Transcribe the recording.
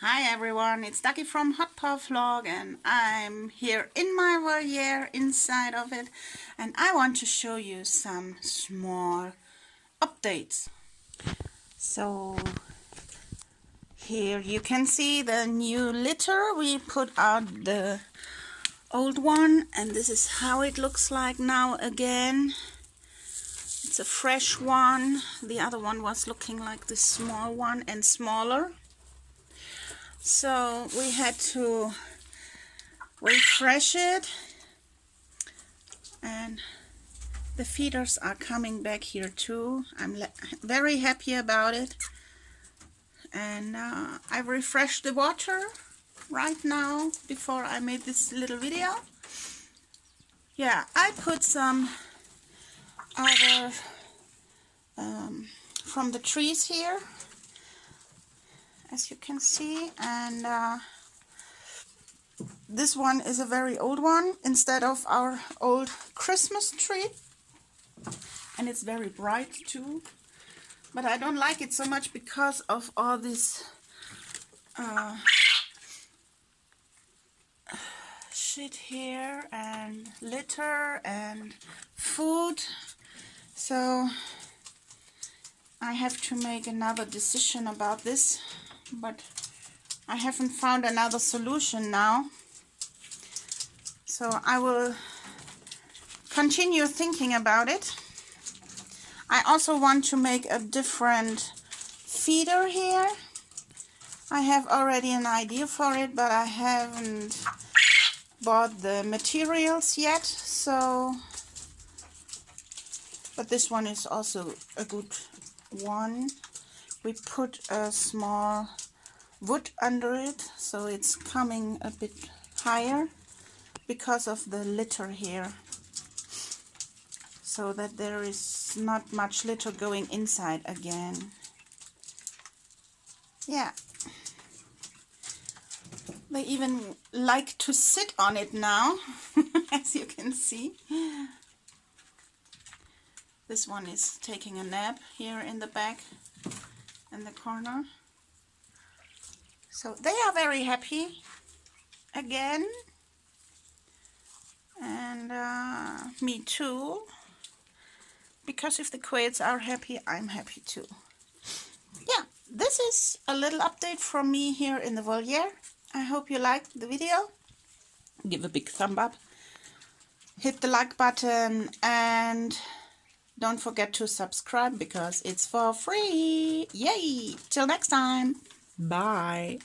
Hi everyone, it's Dagi from Hot Paw Vlog and I'm here in my voliere, inside of it, and I want to show you some small updates. So here you can see the new litter. We put out the old one and this is how it looks like now again. It's a fresh one. The other one was looking like this small one and smaller. So we had to refresh it, and the feeders are coming back here too. I'm very happy about it, and I refreshed the water right now before I made this little video. Yeah, I put some other from the trees here, as you can see, and this one is a very old one instead of our old Christmas tree, and it's very bright too, but I don't like it so much because of all this shit here and litter and food. So I have to make another decision about this, but I haven't found another solution now. So I will continue thinking about it. I also want to make a different feeder here. I have already an idea for it, but I haven't bought the materials yet. So, but this one is also a good one. We put a small wood under it, so it's coming a bit higher because of the litter here, so that there is not much litter going inside again. Yeah, they even like to sit on it now, as you can see. This one is taking a nap here in the back in the corner. So they are very happy again, and me too, because if the quails are happy, I'm happy too. Yeah, this is a little update from me here in the voliere. I hope you liked the video. Give a big thumb up, hit the like button, and don't forget to subscribe because it's for free. Yay! Till next time. Bye.